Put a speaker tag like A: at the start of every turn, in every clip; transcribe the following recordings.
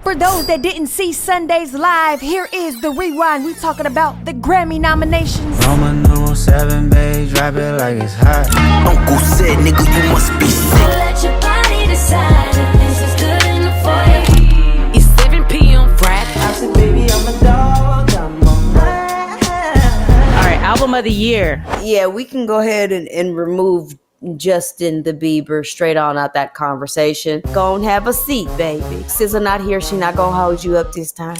A: For those that didn't see Sundays live, here is the rewind. We talking about the Grammy nominations.
B: Roma number 7, babe, drop it like it's hot.
C: Uncle said, nigga, you must be sick.
D: Let your body decide if this is good enough for you.
E: It's 7 p.m. Friday.
B: I said, baby, I'm a dog, I'm a man.
E: All right, album of the year.
F: Yeah, we can go ahead and remove Justin the Bieber straight on out that conversation. Go and have a seat, baby. SZA not here, she not gonna hold you up this time.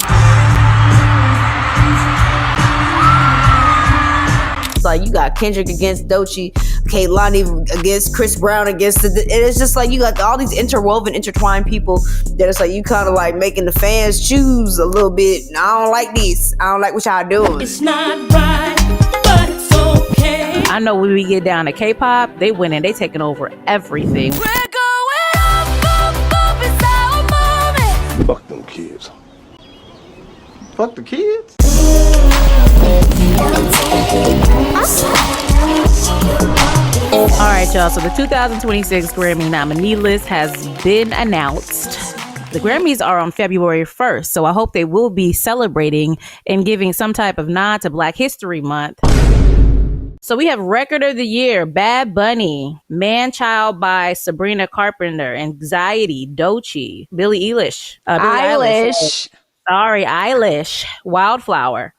F: It's like you got Kendrick against Doechii, Kehlani against Chris Brown against and it's just like you got all these intertwined people that it's like you kind of like making the fans choose a little bit. I don't like this. I don't like what y'all doing.
D: It's not right, but it's okay.
E: I know when we get down to K-pop, they winning. They taking over everything.
D: We're going up, it's our moment.
G: Fuck them kids. Fuck the kids?
E: All right, y'all. So the 2026 Grammy nominee list has been announced. The Grammys are on February 1st, so I hope they will be celebrating and giving some type of nod to Black History Month. So we have Record of the Year, Bad Bunny, Man Child by Sabrina Carpenter, Anxiety, Doechii, Billie Eilish. Eilish, Wildflower,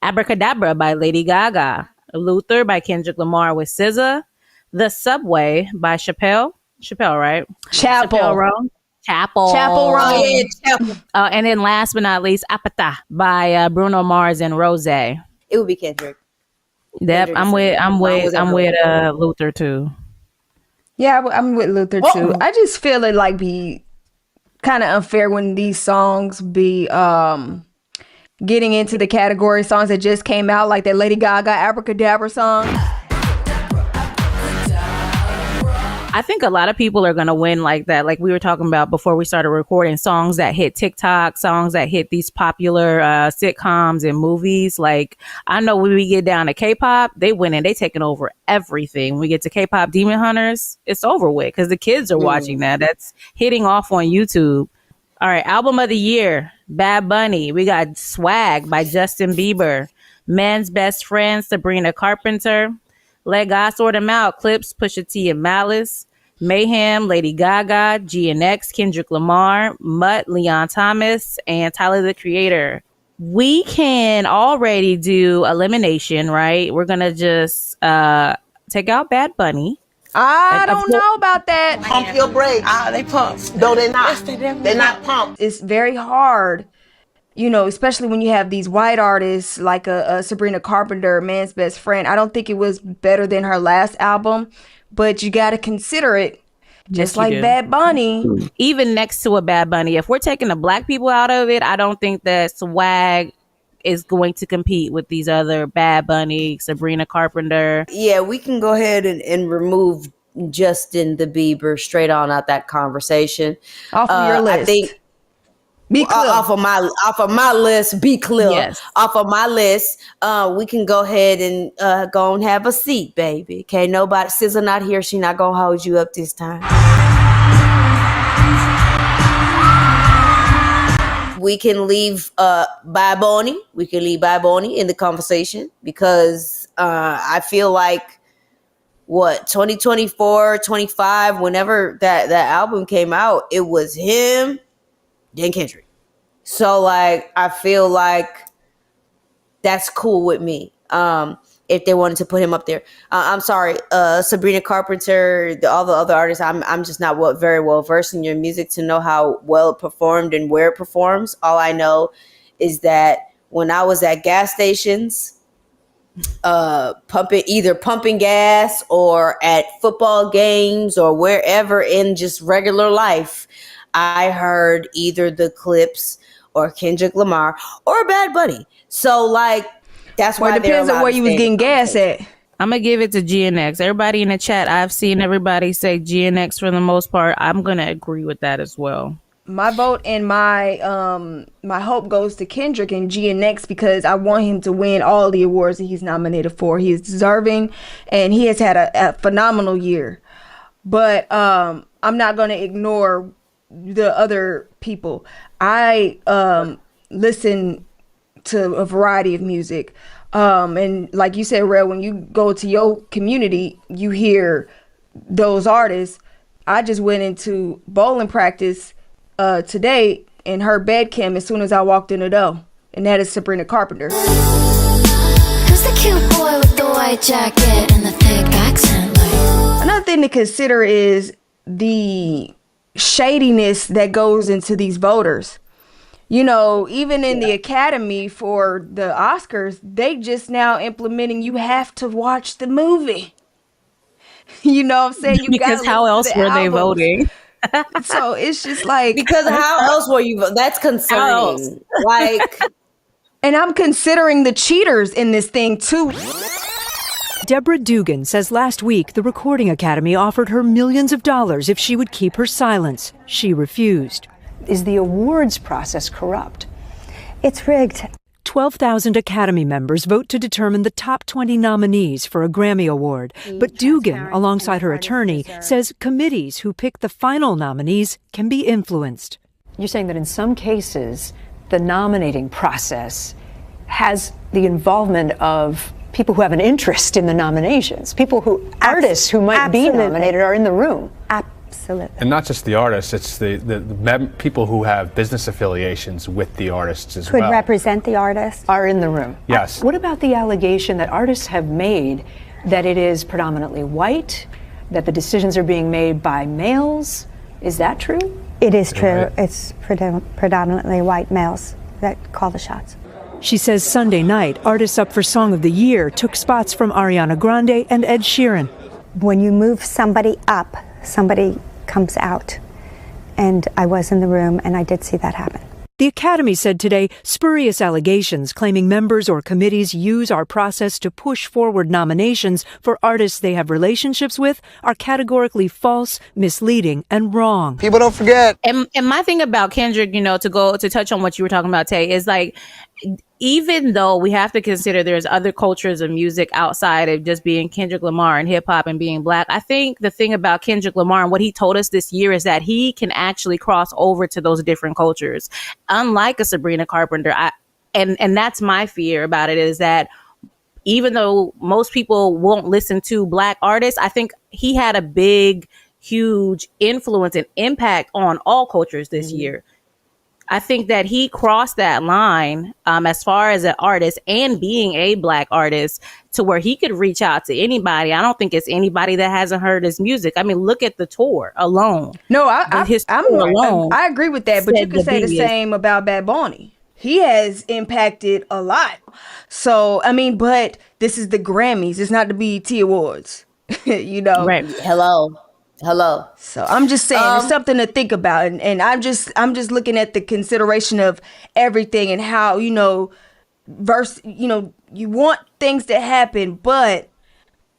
E: Abracadabra by Lady Gaga, Luther by Kendrick Lamar with SZA, The Subway by Chappelle, right?
A: Chapel
E: Roan. And then last but not least, Apata by Bruno Mars and Rose.
F: It would be Kendrick.
E: Yep, I'm with Luther too.
H: Yeah, I'm with Luther too. I just feel it like be kind of unfair when these songs be getting into the category songs that just came out, like that Lady Gaga Abracadabra song.
E: I think a lot of people are going to win like that. Like we were talking about before we started recording, songs that hit TikTok, songs that hit these popular sitcoms and movies. Like I know when we get down to K-pop, they winning. They taking over everything. When we get to K-pop Demon Hunters, it's over with because the kids are watching that. That's hitting off on YouTube. All right, album of the year, Bad Bunny. We got Swag by Justin Bieber. Man's Best Friend, Sabrina Carpenter. Let God Sort Them Out, Clipse, Pusha T and Malice. Mayhem, Lady Gaga, GNX, Kendrick Lamar, Mutt, Leon Thomas, and Tyler the Creator. We can already do elimination, right? We're going to just take out Bad Bunny.
H: I don't know about that.
C: Pump your brakes.
E: They pumped.
C: No, they're not. They're not pumped.
H: It's very hard, you know, especially when you have these white artists like a Sabrina Carpenter, Man's Best Friend. I don't think it was better than her last album, but you got to consider it. Just like Bad Bunny.
E: Even next to a Bad Bunny, if we're taking the Black people out of it, I don't think that Swag is going to compete with these other Bad Bunny, Sabrina Carpenter.
F: Yeah, we can go ahead and remove Justin the Bieber straight on out that conversation.
H: Off of your list.
F: I think
H: be clear.
F: Off of my list, be clear.
E: Yes.
F: Off of my list, we can go ahead and go and have a seat, baby. Okay, nobody, SZA not here, she not gonna hold you up this time. We can leave Bad Bunny. We can leave Bad Bunny in the conversation because I feel like 2024, 25, whenever that album came out, it was him, then Kendrick. So like I feel like that's cool with me. If they wanted to put him up there. I'm sorry, Sabrina Carpenter, all the other artists, I'm just not very well versed in your music to know how well it performed and where it performs. All I know is that when I was at gas stations, pumping gas or at football games or wherever in just regular life, I heard either the Clipse or Kendrick Lamar or Bad Bunny. So like, that's why
H: it depends on where you was getting gas at.
E: I'm going to give it to GNX. Everybody in the chat, I've seen everybody say GNX for the most part. I'm going to agree with that as well.
H: My vote and my hope goes to Kendrick and GNX because I want him to win all the awards that he's nominated for. He is deserving and he has had a phenomenal year. But I'm not going to ignore the other people. I listen to a variety of music. And like you said, Relle, when you go to your community, you hear those artists. I just went into bowling practice today and heard Bedcam as soon as I walked in the door. And that is Sabrina Carpenter.
D: Who's the cute boy with the white jacket and the thick accent?
H: Another thing to consider is the shadiness that goes into these voters. You know, even in the Academy for the Oscars, they just now implementing you have to watch the movie. You know what I'm saying? You
E: Because how else were they voting?
H: So it's just like,
F: Because how else were you? That's concerning. Like,
H: and I'm considering the cheaters in this thing too.
I: Deborah Dugan says last week the Recording Academy offered her millions of dollars if she would keep her silence. She refused.
J: Is the awards process corrupt? It's rigged.
I: 12,000 Academy members vote to determine the top 20 nominees for a Grammy Award. But Dugan, alongside her attorney, says committees who pick the final nominees can be influenced.
J: You're saying that in some cases, the nominating process has the involvement of people who have an interest in the nominations, artists who might be nominated are in the room.
K: Absolutely.
L: And not just the artists, it's the people who have business affiliations with the artists as well.
K: Could represent the artist.
J: Are in the room.
L: Yes.
J: What about the allegation that artists have made that it is predominantly white, that the decisions are being made by males? Is that true?
K: It is true. Right. It's predominantly white males that call the shots.
I: She says Sunday night, artists up for Song of the Year took spots from Ariana Grande and Ed Sheeran.
K: When you move somebody up, somebody comes out. And I was in the room and I did see that happen.
I: The Academy said today spurious allegations claiming members or committees use our process to push forward nominations for artists they have relationships with are categorically false, misleading, and wrong.
C: People don't forget.
E: And my thing about Kendrick, you know, to touch on what you were talking about, Tay, is like, even though we have to consider there's other cultures of music outside of just being Kendrick Lamar and hip hop and being black, I think the thing about Kendrick Lamar and what he told us this year is that he can actually cross over to those different cultures. Unlike a Sabrina Carpenter, and that's my fear about it, is that even though most people won't listen to black artists, I think he had a big, huge influence and impact on all cultures this year. I think that he crossed that line as far as an artist and being a black artist to where he could reach out to anybody. I don't think it's anybody that hasn't heard his music. I mean, look at the tour alone.
H: No, I agree with that, but you could say the same about Bad Bunny. He has impacted a lot. So, I mean, but this is the Grammys. It's not the BET Awards, you know?
F: Right. Hello.
H: So I'm just saying it's something to think about, and I'm just looking at the consideration of everything and how, you know, you want things to happen, but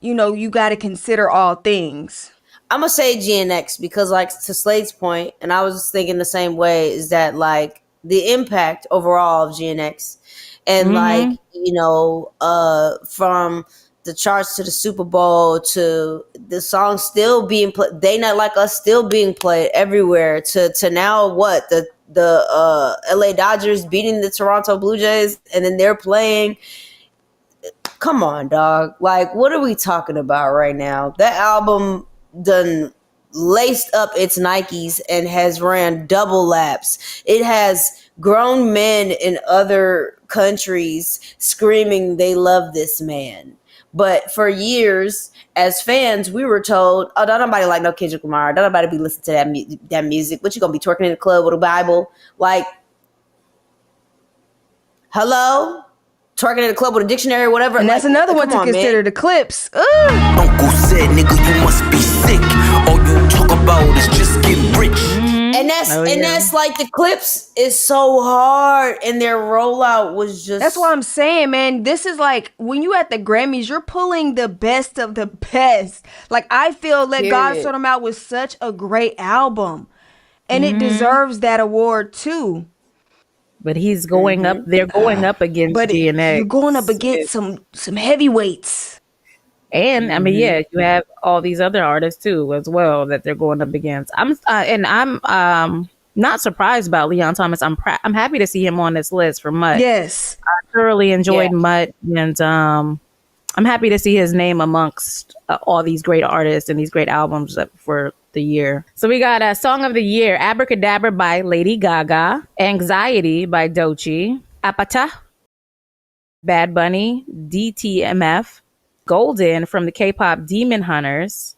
H: you know, you got to consider all things.
F: I'm gonna say Gen X because, like, to Slade's point, and I was just thinking the same way, is that like the impact overall of Gen X and like, you know, from the charts to the Super Bowl to the song still being played, They Not Like Us still being played everywhere, to now what the LA Dodgers beating the Toronto Blue Jays and then they're playing. Come on, dog. Like, what are we talking about right now? That album done laced up its Nikes and has ran double laps. It has grown men in other countries screaming they love this man. But for years, as fans, we were told, "Oh, don't nobody like no Kendrick Lamar. Don't nobody be listening to that music. What, you gonna be twerking in the club with a Bible? Like, hello, twerking in the club with a dictionary or whatever."
H: And that's another one to consider, the Clipse.
C: Uncle said, "Nigga, you must be sick. All you talk about is just get rich."
F: And that's like, the Clipse is so hard, and their rollout was just.
H: That's what I'm saying, man. This is like when you at the Grammys, you're pulling the best of the best. Like, I feel Let God Sort 'Em Out was such a great album, and it deserves that award too.
E: But he's going up. They're going up against DNA.
H: You're going up against some heavyweights.
E: And I mean, yeah, you have all these other artists too, as well, that they're going up against. I'm not surprised about Leon Thomas. I'm happy to see him on this list for Mutt.
H: Yes,
E: I thoroughly enjoyed Mutt, and I'm happy to see his name amongst all these great artists and these great albums for the year. So we got a Song of the Year: Abracadabra by Lady Gaga, Anxiety by Doechii, Apata, Bad Bunny, DTMF, Golden from the K-pop Demon Hunters,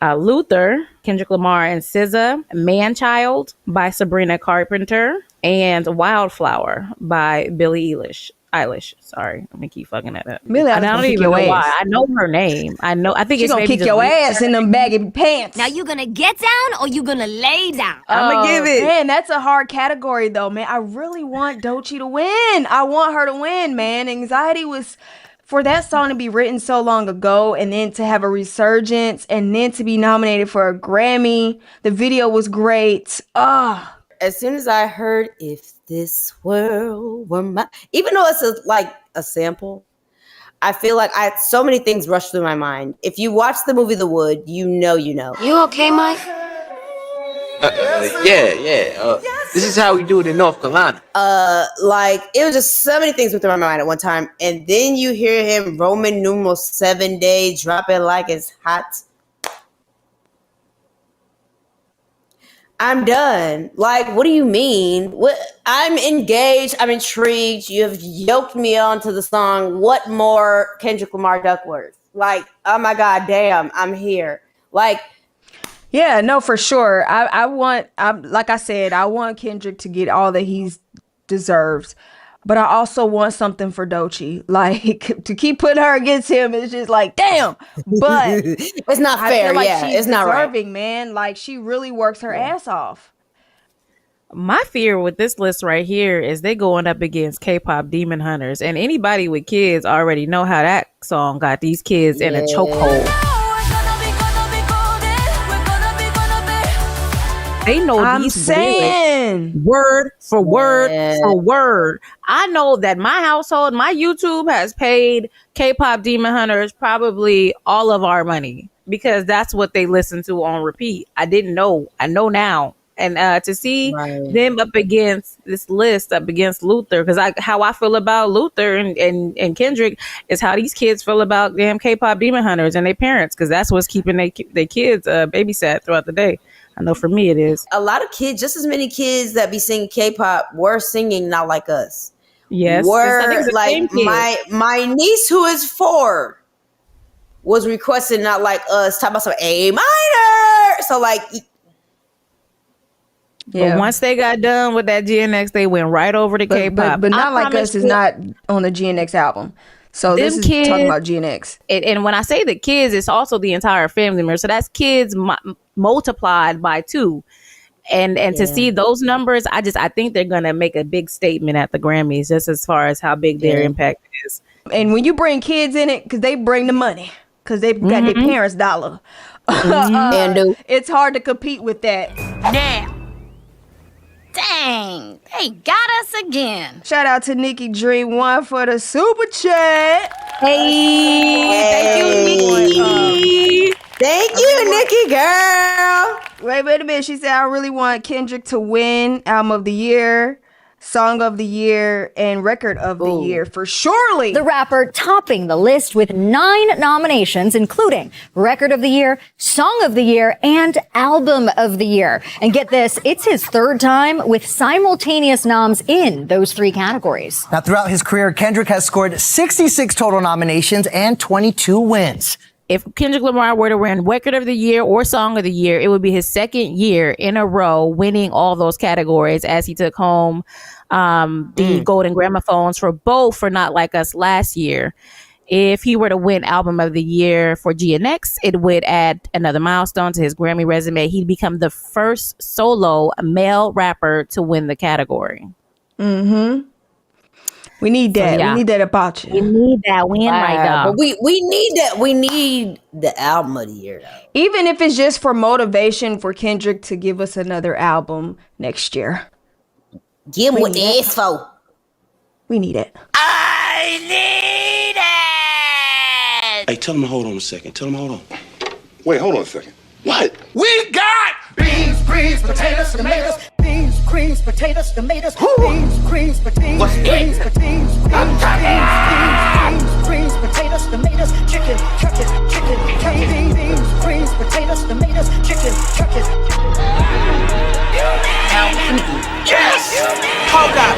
E: Luther, Kendrick Lamar and SZA, Man-Child by Sabrina Carpenter, and Wildflower by Billie Eilish. Sorry, I'm gonna keep fucking that up.
H: Billie Eilish
E: I don't even know why. I know her name. I think
H: she's
E: it's
H: gonna
E: maybe
H: kick
E: just
H: your ass in them baggy pants.
A: Now you gonna get down or you gonna lay down?
E: I'ma give it.
H: Man, that's a hard category though, man. I really want Doechii to win. I want her to win, man. Anxiety was for that song to be written so long ago and then to have a resurgence and then to be nominated for a Grammy. The video was great.
F: As soon as I heard "If This World Were My," even though it's a sample, I feel like so many things rushed through my mind. If you watch the movie The Wood, you know.
A: You okay, Mike?
M: Yeah. This is how we do it in North Carolina.
F: It was just so many things went through my mind at one time, and then you hear him Roman numeral 7 days, drop it like it's hot. I'm done. Like, what do you mean? What? I'm engaged. I'm intrigued. You have yoked me onto the song. What more Kendrick Lamar Duckworth? Like, oh my God, damn, I'm here. Like,
H: yeah, no, for sure. Like I said, I want Kendrick to get all that he's deserves. But I also want something for Doechii. Like, to keep putting her against him is just like, damn. But
F: it's not fair.
H: I feel like
F: she's
H: it's not deserving, right, man. Like, she really works her ass off.
E: My fear with this list right here is they going up against K-pop Demon Hunters, and anybody with kids already know how that song got these kids in a chokehold. They know these lyrics word for word for word. I know that my household, my YouTube has paid K-pop Demon Hunters probably all of our money because that's what they listen to on repeat. I didn't know. I know now. And to see them up against this list, up against Luther, because how I feel about Luther and Kendrick is how these kids feel about damn K-pop Demon Hunters and their parents, because that's what's keeping their kids babysat throughout the day. I know for me it is.
F: A lot of kids, just as many kids that be singing K-pop were singing Not Like Us.
E: Yes.
F: Were like my niece who is 4 was requesting Not Like Us, talking about some A minor. So like,
E: but once they got done with that GNX, they went right over to K-pop.
H: But Not Like Us is not on the GNX album. So this is
E: kids,
H: talking about GNX.
E: And when I say the kids, it's also the entire family member. So that's kids multiplied by 2. And to see those numbers, I think they're going to make a big statement at the Grammys, just as far as how big their impact is.
H: And when you bring kids in it, because they bring the money, because they've got their parents' dollar. It's hard to compete with that.
A: Now. Dang, they got us again.
H: Shout out to Nikki Dream 1 for the super chat.
E: Thank you, Nikki.
F: Thank you, Nikki girl.
H: Wait a minute. She said, I really want Kendrick to win Album of the Year, Song of the Year, and Record of the Year for surely.
N: The rapper topping the list with 9 nominations, including Record of the Year, Song of the Year, and Album of the Year. And get this, it's his 3rd time with simultaneous noms in those 3 categories.
O: Now, throughout his career, Kendrick has scored 66 total nominations and 22 wins.
E: If Kendrick Lamar were to win Record of the Year or Song of the Year, it would be his 2nd year in a row winning all those categories, as he took home the Golden Gramophones for Not Like Us last year. If he were to win Album of the Year for GNX, it would add another milestone to his Grammy resume. He'd become the first solo male rapper to win the category.
H: We need that. We need that about you.
E: We need that win right now.
F: But we need that. We need the Album of the Year, though.
H: Even if it's just for motivation for Kendrick to give us another album next year.
F: Give him what the ass for.
H: We need it.
F: I need it.
P: Hey, tell him to hold on a second. Tell him to hold on.
Q: Wait, hold on a second.
P: What?
B: We got beans, greens, potatoes, tomatoes. Beans, greens, potatoes, tomatoes. Beans, greens, potatoes,
P: What's
B: greens, potatoes. Beans, greens, potatoes, tomatoes. Chicken, chicken, chicken. Beans, greens, potatoes, tomatoes. Chicken, chicken.
P: Yes! Hold up.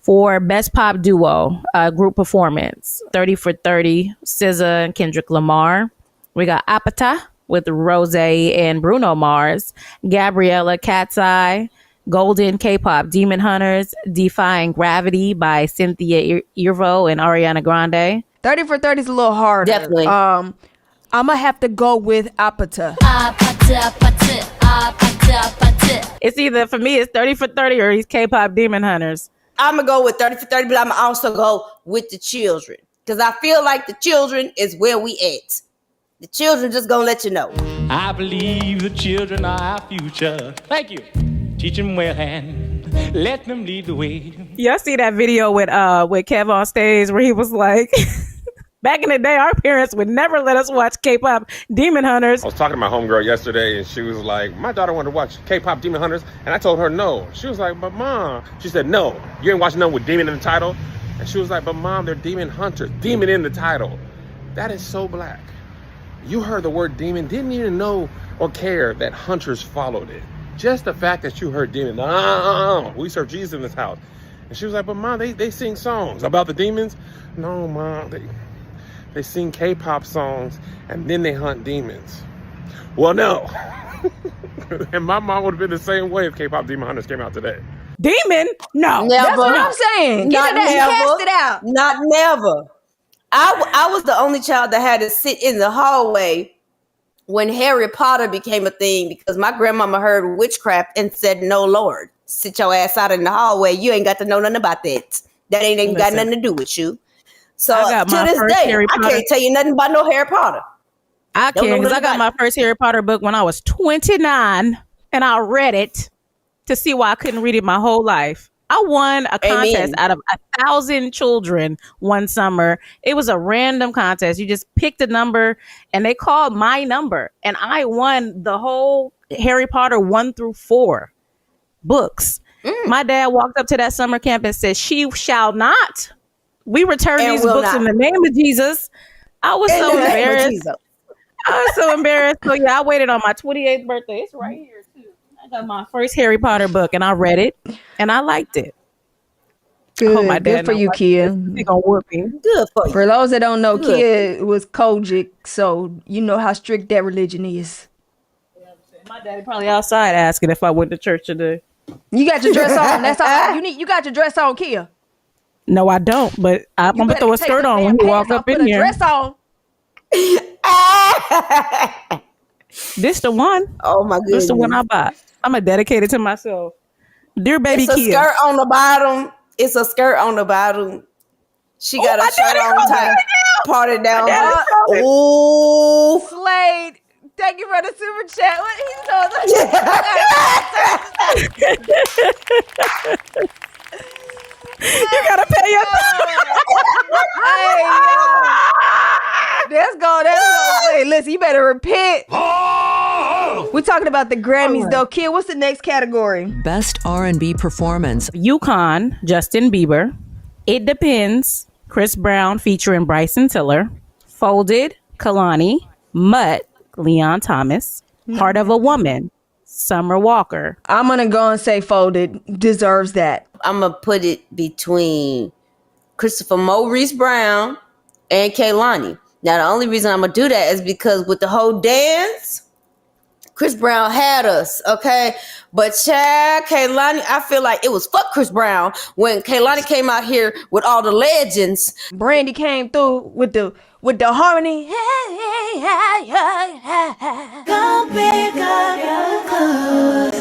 E: For Best Pop Duo, Group Performance, 30 for 30, SZA and Kendrick Lamar. We got AOTY with Rose and Bruno Mars. Gabriella Cat's Eye. Golden K-Pop Demon Hunters. Defying Gravity by Cynthia Erivo and Ariana Grande.
H: 30 for 30 is a little harder.
F: Definitely.
H: I'm going to have to go with AOTY.
E: It's either, for me, it's 30 for 30 or these K-Pop Demon Hunters.
F: I'm going to go with 30 for 30, but I'm going to also go with the children. Because I feel like the children is where we at. The children just going to let you know.
R: I believe the children are our future. Thank you. Teach them well and let them lead the way.
E: Y'all see that video with Kev on stage where he was like, back in the day, our parents would never let us watch K-Pop Demon Hunters.
Q: I was talking to my homegirl yesterday, and she was like, my daughter wanted to watch K-Pop Demon Hunters, and I told her no. She was like, but Mom. She said, no, you ain't watching none with demon in the title. And she was like, but Mom, they're demon hunters. Demon in the title. That is so black. You heard the word demon, didn't even know or care that hunters followed it. Just the fact that you heard demon, we serve Jesus in this house. And she was like, but Mom, they sing songs about the demons. No, Mom, they sing K-pop songs and then they hunt demons. Well, no. And my mom would have been the same way if K-pop Demon Hunters came out today.
E: Demon? No.
F: Never.
H: That's what I'm saying.
F: Not
H: Get it out.
F: never.
H: Cast it out.
F: Not never. I was the only child that had to sit in the hallway when Harry Potter became a thing because my grandmama heard witchcraft and said, no, Lord, sit your ass out in the hallway. You ain't got to know nothing about that. That ain't even got nothing to do with you. So to this day, I can't tell you nothing about no Harry Potter.
E: I can, because I got my first Harry Potter book when I was 29, and I read it to see why I couldn't read it my whole life. I won a contest out of 1,000 children one summer. It was a random contest. You just picked a number, and they called my number, and I won the whole Harry Potter 1 through 4 books. My dad walked up to that summer camp and said, "She shall not. We return these books in the name of Jesus." I was so embarrassed. I was so embarrassed. So yeah, I waited on my 28th birthday. It's right here too. I got my first Harry Potter book and I read it and I liked it.
H: Good, good for you, Kia.
F: Good for you.
H: For those that don't know, Kia was Kojic, so you know how strict that religion is.
E: My daddy probably outside asking if I went to church today.
H: You got your dress on. That's all you need. You got your dress on, Kia.
E: No, I don't. But I'm gonna throw a skirt on when you walk up in here.
H: Dress on.
E: This the one.
F: Oh my goodness.
E: This the one I bought. I'm a dedicated to myself. Dear baby
F: It's a
E: Kia.
F: skirt on the bottom. It's a skirt on the bottom. She got a shirt on top, parted down.
H: Oh, Slade. Thank you for the super chat. What
E: You gotta pay yourself.
H: Hey, let's go. Hey, listen, you better repent. We're talking about the Grammys, though. Kid, what's the next category?
S: Best R&B performance.
E: Yukon, Justin Bieber. It Depends, Chris Brown featuring Bryson Tiller. Folded, Kalani. Mutt, Leon Thomas. Heart of a Woman, Summer Walker.
H: I'm going to go and say Folded deserves that.
F: I'm going to put it between Christopher Maurice Brown and Kehlani. Now, the only reason I'm going to do that is because with the whole dance, Chris Brown had us, okay? But child, Kehlani, I feel like it was fuck Chris Brown when Kehlani came out here with all the legends.
H: Brandy came through with the harmony.
B: Go pick up your clothes.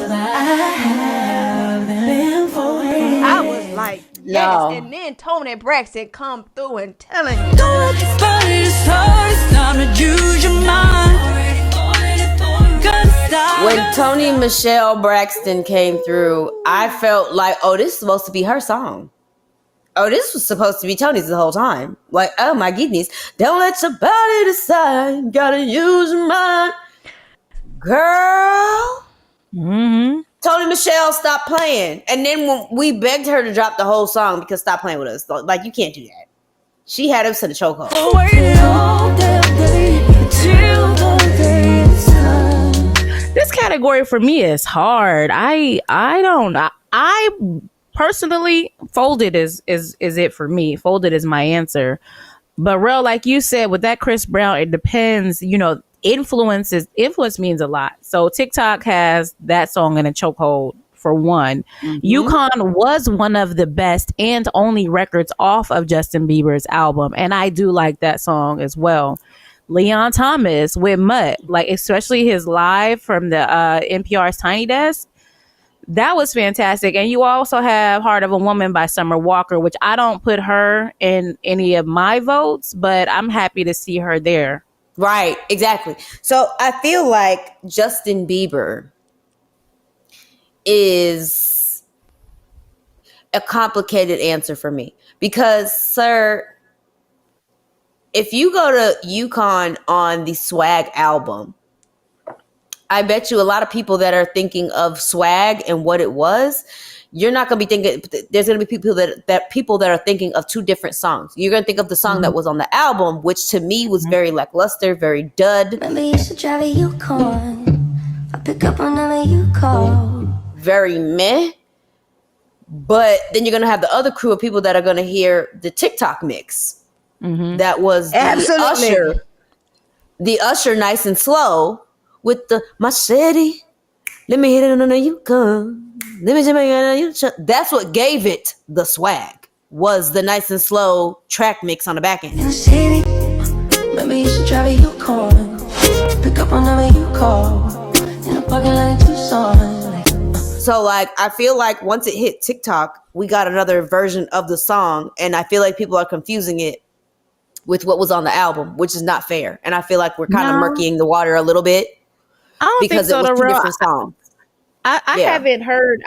H: I was like, yes.
F: No.
H: And then Tony Braxton come through and telling you.
B: It's time to use your mind.
F: When Tony Michelle Braxton came through, I felt like, oh, this is supposed to be her song. Oh, this was supposed to be Tony's the whole time. Like, oh my goodness. Don't let your body decide. Gotta use your mind. Girl.
E: Mm-hmm.
F: Tony Michelle, stop playing. And then when we begged her to drop the whole song because stop playing with us. Like, you can't do that. She had us in a chokehold.
E: This category for me is hard. I personally, Folded is it for me. Folded is my answer. But Relle, like you said, with that Chris Brown, it depends. You know, influence means a lot. So TikTok has that song in a chokehold for one. UConn was one of the best and only records off of Justin Bieber's album, and I do like that song as well. Leon Thomas with Mutt, like especially his live from the NPR's Tiny Desk. That was fantastic. And you also have Heart of a Woman by Summer Walker, which I don't put her in any of my votes, but I'm happy to see her there.
F: Right, exactly. So I feel like Justin Bieber is a complicated answer for me because, sir, if you go to UConn on the Swag album, I bet you a lot of people that are thinking of Swag and what it was, you're not going to be thinking. There's going to be people that are thinking of two different songs. You're going to think of the song that was on the album, which to me was very lackluster, very dud.
D: Maybe you should drive a Yukon. I pick up whenever you call.
F: Very meh. But then you're going to have the other crew of people that are going to hear the TikTok mix. That was the Usher Nice and Slow with the machete. Let me hit it on the Yukon. Let me just make it on the Yukon. That's what gave it the swag, was the Nice and Slow track mix on the back end.
D: Maybe you should drive a Yukon. Pick up whenever you call. In a parking lot in Tucson.
F: So like, I feel like once it hit TikTok, we got another version of the song, and I feel like people are confusing it with what was on the album, which is not fair. And I feel like we're kind of murkying the water a little bit.
E: I don't
F: because
E: think so,
F: it was two
E: Relle.
F: different songs.
E: I haven't heard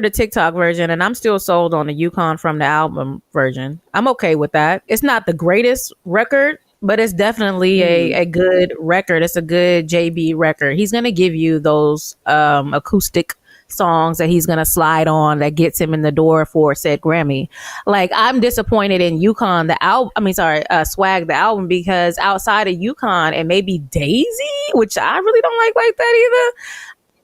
E: the TikTok version, and I'm still sold on the UConn from the album version. I'm okay with that. It's not the greatest record, but it's definitely a good record. It's a good JB record. He's gonna give you those acoustic songs that he's gonna slide on that gets him in the door for said Grammy. Like, I'm disappointed in UConn Swag the album, because outside of UConn and maybe Daisy, which I really don't like that either,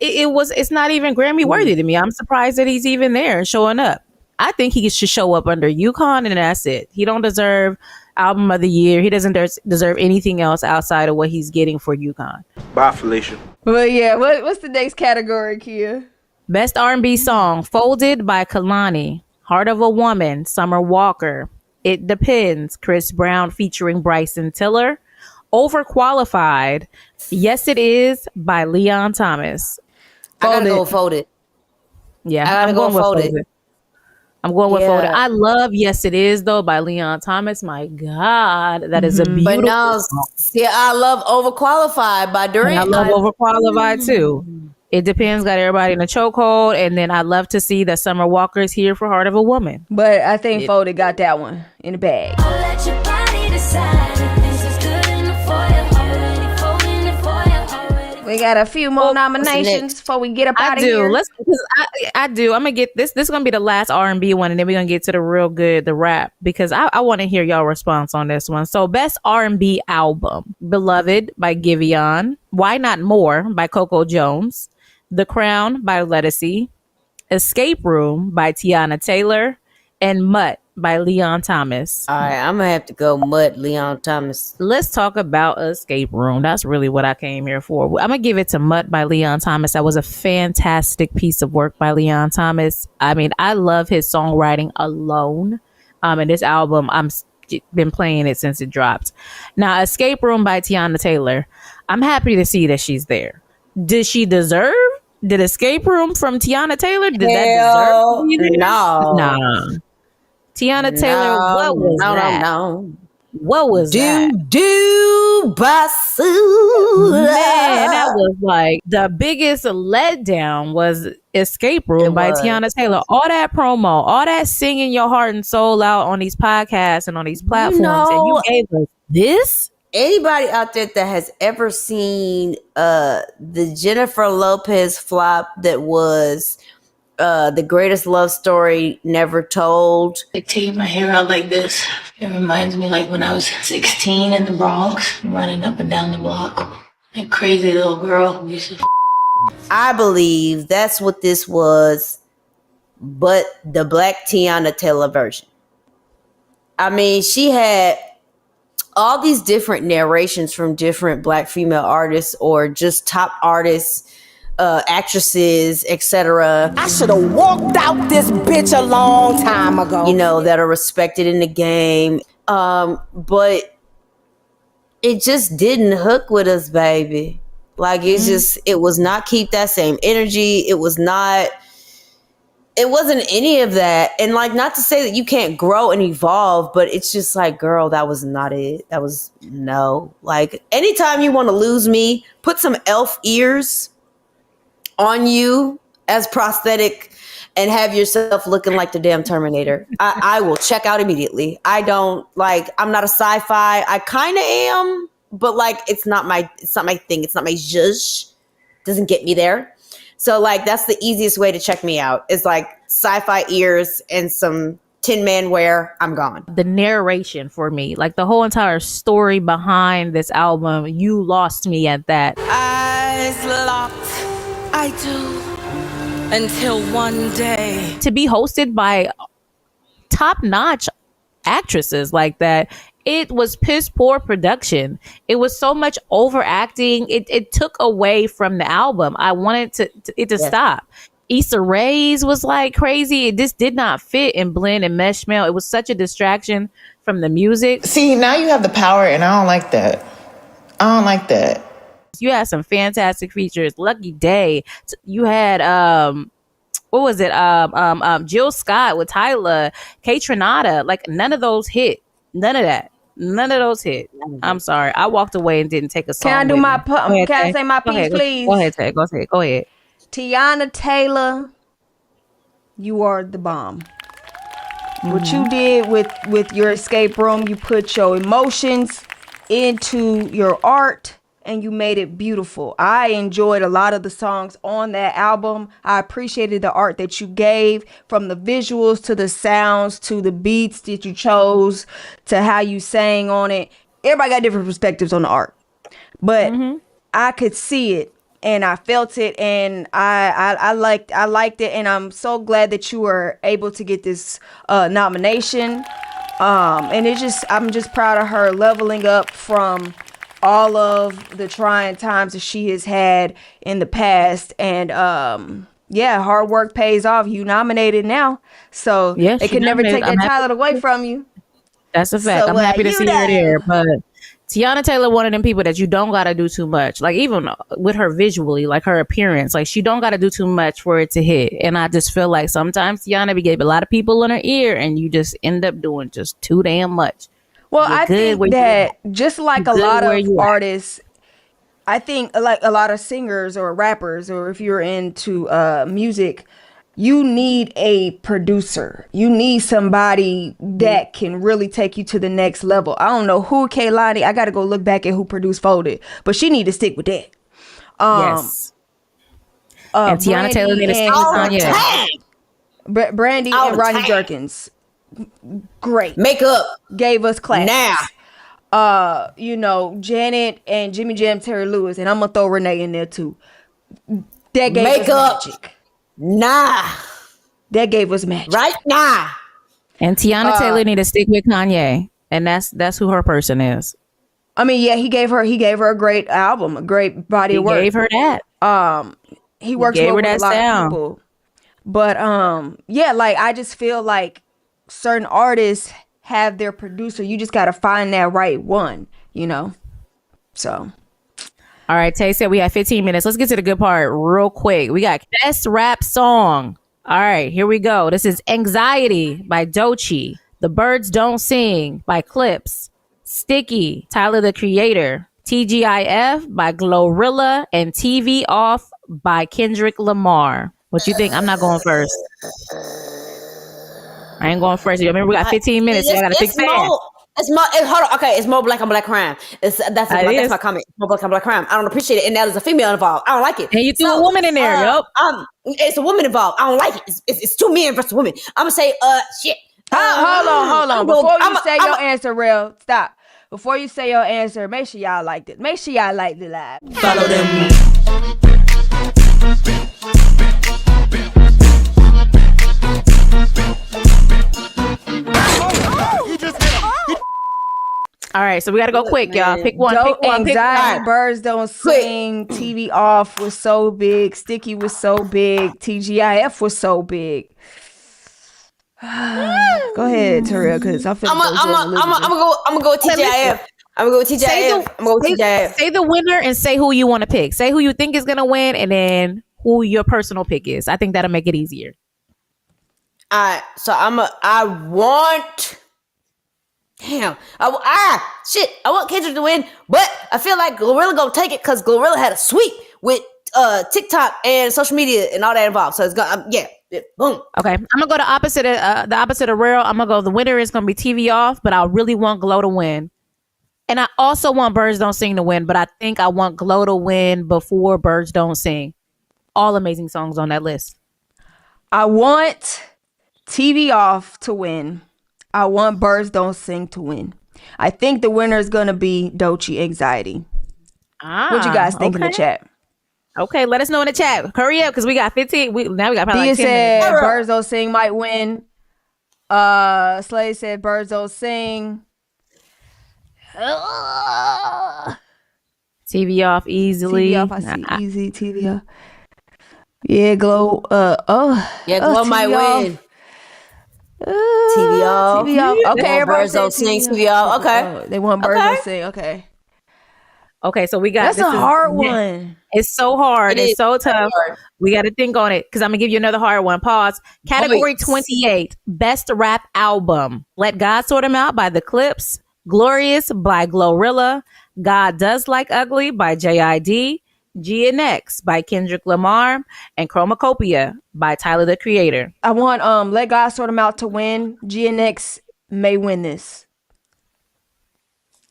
E: it's not even Grammy worthy to me. I'm surprised that he's even there and showing up. I think he should show up under UConn, and that's it. He don't deserve album of the year. He doesn't deserve anything else outside of what he's getting for UConn.
M: Bye, Felicia.
H: Well, yeah. What's the next category, Kia?
E: Best R&B song: Folded by Kehlani, Heart of a Woman, Summer Walker, It Depends, Chris Brown featuring Bryson Tiller, Overqualified, Yes It Is by Leon Thomas.
F: I gotta go with Folded.
E: Yeah, I'm going with Folded. I'm going with Folded. I love Yes It Is though by Leon Thomas. My God, that is a beautiful
F: But no,
E: song.
F: I love Overqualified by Durant.
E: And I love Overqualified too. It Depends got everybody in a chokehold, and then I love to see that Summer Walker is here for Heart of a Woman.
H: But I think Folded got that one in the bag.
D: I'll let your body decide if this is good enough for you. Already folding it for you.
H: We got a few more nominations before we get up out of here.
E: I do. I'm gonna get this. This is gonna be the last R&B one, and then we're gonna get to the real good, the rap, because I want to hear y'all response on this one. So, best R&B album: Beloved by Giveon, Why Not More by Coco Jones, The Crown by Lettucey, Escape Room by Tiana Taylor, and Mutt by Leon Thomas.
F: All right, I'm gonna have to go Mutt, Leon Thomas.
E: Let's talk about Escape Room. That's really what I came here for. I'm gonna give it to Mutt by Leon Thomas. That was a fantastic piece of work by Leon Thomas. I mean, I love his songwriting alone. And this album, been playing it since it dropped. Now, Escape Room by Tiana Taylor, I'm happy to see that she's there. Did she deserve? Did Escape Room from Tiana Taylor? Did that deserve?
F: No.
E: Nah. Tiana Taylor, what was that? What was that?
F: Do Basu.
E: Man, that was like, the biggest letdown was Escape Room by Tiana Taylor. All that promo, all that singing your heart and soul out on these podcasts and on these platforms, and you gave us this?
F: Anybody out there that has ever seen the Jennifer Lopez flop that was The Greatest Love Story Never Told?
T: Like taking my hair out like this. It reminds me like when I was 16 in the Bronx, running up and down the block. That crazy little girl who used to
F: I believe that's what this was, but the Black Tiana Taylor version. I mean, she had all these different narrations from different Black female artists or just top artists, actresses, etc.
B: I should have walked out this bitch a long time ago.
F: You know, that are respected in the game. But it just didn't hook with us, baby. Like, it was not keep that same energy. It wasn't any of that. And like, not to say that you can't grow and evolve, but it's just like, girl, that was not it. That was no. Like, anytime you want to lose me, put some elf ears on you as prosthetic and have yourself looking like the damn Terminator. I will check out immediately. I'm not a sci-fi. I kind of am, but like, it's not my thing. It's not my zhuzh. Doesn't get me there. So like, that's the easiest way to check me out is like sci-fi ears and some Tin Man wear. I'm gone.
E: The narration for me, like the whole entire story behind this album, you lost me at that.
B: Eyes locked, I do, until one day.
E: To be hosted by top-notch actresses like that, it was piss poor production. It was so much overacting. It took away from the album. I wanted it to stop. Issa Rae's was like crazy. This did not fit and blend and mesh meld. It was such a distraction from the music.
U: See, now you have the power, and I don't like that. I don't like that.
E: You had some fantastic features. Lucky Day. You had what was it? Jill Scott with Tyler, Kaytranada. Like, none of those hit. None of that. None of those hit. I'm sorry. I walked away and didn't take a song.
H: Can I do my can I say my piece, please?
E: Go ahead, Tay. Go ahead.
H: Tiana Taylor, you are the bomb. What you did with your Escape Room, you put your emotions into your art and you made it beautiful. I enjoyed a lot of the songs on that album. I appreciated the art that you gave, from the visuals to the sounds to the beats that you chose to how you sang on it. Everybody got different perspectives on the art, but I could see it and I felt it, and I liked it, and I'm so glad that you were able to get this nomination. And I'm just proud of her leveling up from all of the trying times that she has had in the past. And hard work pays off. You nominated now, so they can never take that talent away from you.
E: That's a fact.
H: So,
E: I'm happy to see her there. But Tiana Taylor, one of them people that you don't gotta do too much. Like, even with her visually, like her appearance, like she don't gotta do too much for it to hit. And I just feel like sometimes Tiana gave a lot of people in her ear, and you just end up doing just too damn much.
H: Well, I think that just like a lot of artists, I think like a lot of singers or rappers, or if you're into music, you need a producer. You need somebody that can really take you to the next level. I don't know who Kehlani. I got to go look back at who produced Folded, but she need to stick with that.
E: Yes. And Tiana Taylor need to stick with Kanye.
H: Brandy and Rodney Jerkins. Great.
F: Makeup
H: gave us class.
F: Now.
H: Janet and Jimmy Jam, Terry Lewis, and I'm gonna throw Renee in there too. That gave us magic. That gave us magic.
F: Right now.
E: And Tiana Taylor need to stick with Kanye, and that's who her person is.
H: I mean, yeah, he gave her a great album, a great body of work.
E: He gave her that.
H: He works well with a lot of people. But I just feel like certain artists have their producer. You just got to find that right one, So.
E: All right, Tay said we have 15 minutes. Let's get to the good part real quick. We got best rap song. All right, here we go. This is Anxiety by Doechii. The Birds Don't Sing by Clipse. Sticky, Tyler the Creator. TGIF by Glorilla, and TV Off by Kendrick Lamar. What you think? I'm not going first. I ain't going first. You remember we got 15 minutes. So I got to pick fast.
F: Hold on. Okay, it's more black on black crime. That's my comment. It's more black on black crime. I don't appreciate it, and now there's a female involved. I don't like it.
E: And you threw a woman in there. Yup.
F: It's a woman involved. I don't like it. It's two men versus women. I'm gonna say shit.
H: Hold on. Before you say your answer, Relle, stop. Before you say your answer, make sure y'all liked it. Make sure y'all liked the live.
C: Follow them.
E: All right, so we got to go quick, y'all. Pick one.
H: Dope
E: Pick one.
H: Anxiety, Birds Don't Sing, TV Off was so big, Sticky was so big, TGIF was so big. Go ahead, Terrell, because I feel
F: I'm gonna go with TGIF. I'm gonna go with TGIF.
E: Say the winner and say who you want to pick. Say who you think is gonna win, and then who your personal pick is. I think that'll make it easier.
F: All right, so I want Kendrick to win, but I feel like Glorilla gonna take it because Glorilla had a sweep with TikTok and social media and all that involved. So it's gonna boom.
E: Okay, I'm gonna go the opposite of Relle. I'm gonna go. The winner is gonna be TV Off, but I really want Glow to win, and I also want Birds Don't Sing to win. But I think I want Glow to win before Birds Don't Sing. All amazing songs on that list.
H: I want TV Off to win. I want Birds Don't Sing to win. I think the winner is gonna be Dochi Anxiety. What you guys think in the chat?
E: Okay, let us know in the chat. Hurry up, because we got 15. Now we got probably
H: Dia
E: like 10
H: said
E: minutes.
H: Birds Don't Sing might win. Slay said Birds Don't Sing.
E: TV Off easily.
H: TV Off, I see easy. TV Off. Yeah, Glow.
F: Glow might win. TV Off.
H: Okay,
F: Birds Don't Sing. TV Off. Okay.
H: They want Birds Don't Sing. Okay.
E: Okay, so we got.
H: That's a hard one.
E: It's so hard. It's so tough. We got to think on it because I'm gonna give you another hard one. Pause. Category 28, Best Rap Album. Let God Sort 'Em Out by the Clipse. Glorious by Glorilla. God Does Like Ugly by JID. GNX by Kendrick Lamar, and Chromacopia by Tyler the Creator.
H: I want Let God Sort 'Em Out to win. GNX may win this.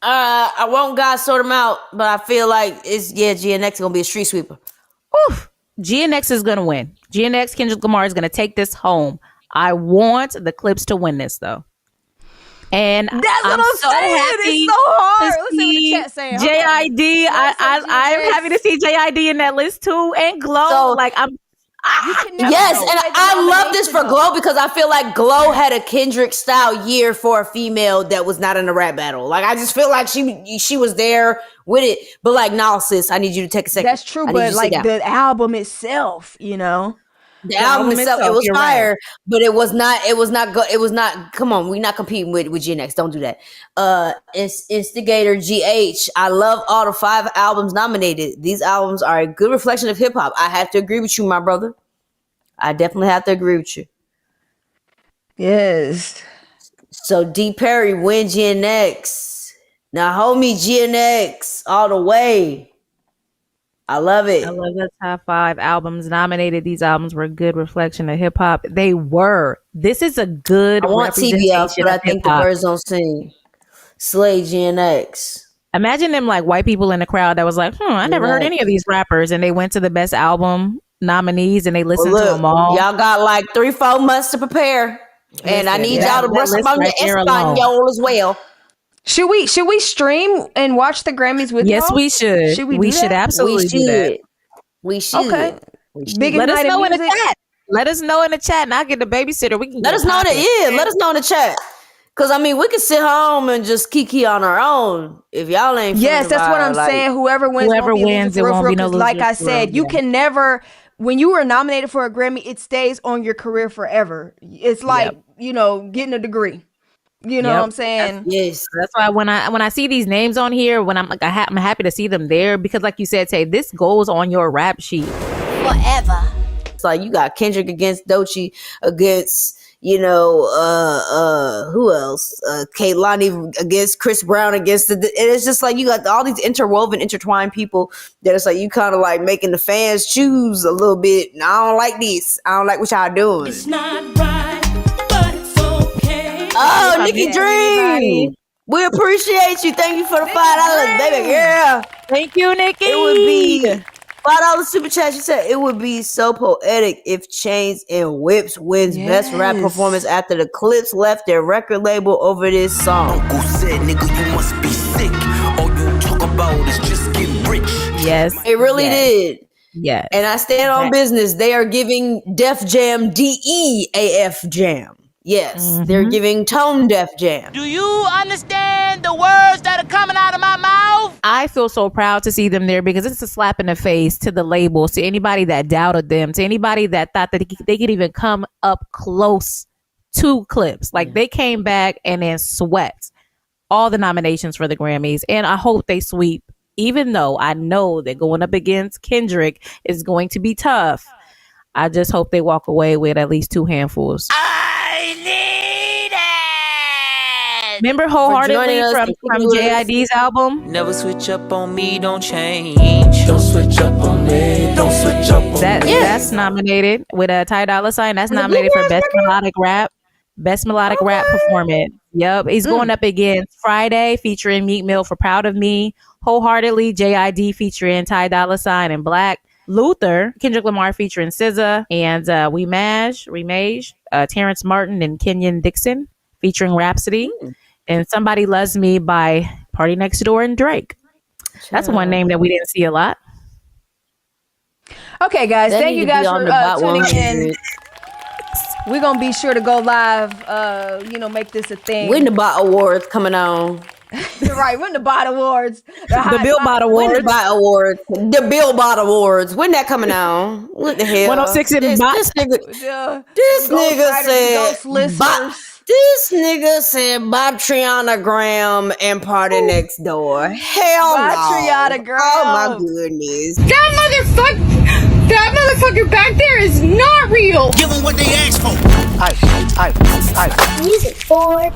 F: I want God Sort 'Em Out, but I feel like GNX is gonna be a street sweeper.
E: Oof. GNX is gonna win. GNX, Kendrick Lamar is gonna take this home. I want the Clipse to win this though. And
H: that's what I'm
E: so
H: saying.
E: happy
H: It's so hard. Let's see what the chat saying.
E: JID. I am happy to see JID in that list too, and Glow.
F: So,
E: like I'm.
F: Yes, and I love this for Glow because I feel like Glow had a Kendrick style year for a female that was not in a rap battle. Like I just feel like she was there with it, but like, nah, sis, I need you to take a second.
H: That's true, but like the album itself,
F: The album itself, it was fire, right. But it was not. Come on, we're not competing with GNX. Don't do that. Instigator GH. I love all the 5 albums nominated. These albums are a good reflection of hip hop. I have to agree with you, my brother. I definitely have to agree with you.
H: Yes.
F: So D Perry win GNX. Now, homie, GNX all the way. I love it.
E: I love the top 5 albums nominated. These albums were a good reflection of hip hop. They were. This is a good representation
F: TBF, but I think the Birds Don't Sing. Slay GNX.
E: Imagine them like white people in the crowd that was like, I never heard any of these rappers, and they went to the best album nominees and they listened to them all.
F: Y'all got like 3-4 months to prepare, and I need y'all to brush up on your Espanol as well.
H: Should we stream and watch the Grammys with
E: Yes,
H: y'all?
E: we should. We should absolutely do that.
F: We should.
H: Okay.
E: Let us know in the chat. Let us know in the chat, and I'll get the babysitter. We can
F: let us know that. Let us know in the chat. Cause I mean, we can sit home and just kiki on our own if y'all ain't.
H: Yes, that's what I'm saying. Whoever wins,
E: it won't be no loser.
H: Like I said, you can never. When you were nominated for a Grammy, it stays on your career forever. It's like getting a degree. You know what I'm saying?
F: Yes.
E: That's why when I see these names on here, when I'm like, I'm happy to see them there because, like you said, Tay, this goes on your rap sheet
F: forever. It's like you got Kendrick against Dochi against you know, who else? Kehlani against Chris Brown against and it's just like you got all these intertwined people that it's like you kind of like making the fans choose a little bit. I don't like this. I don't like what y'all doing.
B: It's not right, but it's okay.
F: Oh, Nikki Dream. We appreciate you. Thank you for the $5, baby girl.
E: Thank you, Nikki.
F: It would be $5 super chat. She said it would be so poetic if Chains and Whips wins best rap performance after the Clipse left their record label over this song.
C: Uncle said, nigga, you must be sick. All you talk about is just getting rich.
E: Yes.
F: It really did.
E: Yeah.
F: And I stand on business. They are giving Def Jam DEAF Jam. Yes, they're giving Tone Def Jam.
G: Do you understand the words that are coming out of my mouth?
E: I feel so proud to see them there because it's a slap in the face to the labels, to anybody that doubted them, to anybody that thought that they could even come up close to Clipse. Like they came back and then swept all the nominations for the Grammys. And I hope they sweep, even though I know that going up against Kendrick is going to be tough. I just hope they walk away with at least 2 handfuls.
G: I need it.
E: Remember Wholeheartedly from JID's album?
C: Never switch up on me, don't change. Don't switch up on me, don't switch up on me.
E: That's nominated with a Ty Dolla $ign. That's nominated for Best Melodic Rap. Best Melodic Rap Performance. Yep. He's going up against Friday featuring Meek Mill for Proud of Me. Wholeheartedly, JID featuring Ty Dolla $ign and Black. Luther, Kendrick Lamar featuring SZA, and Remage, Terrence Martin and Kenyon Dixon featuring Rhapsody, and Somebody Loves Me by Party Next Door and Drake. That's one name that we didn't see a lot.
H: Okay, guys, thank you guys for tuning in. We're gonna be sure to go live. Make this a thing.
F: When the Bot Awards coming on.
H: You're right. When the Bot Awards,
E: the Billboard Awards,
F: the Bot Awards, the Billboard Awards. When that coming on? What the hell?
E: 106 in
F: this nigga said Batriana Graham and Party Next Door. Hell no.
H: Batriana Graham.
F: Oh my goodness.
B: That motherfucker back there is not real.
P: Give them what they asked for.
B: Music for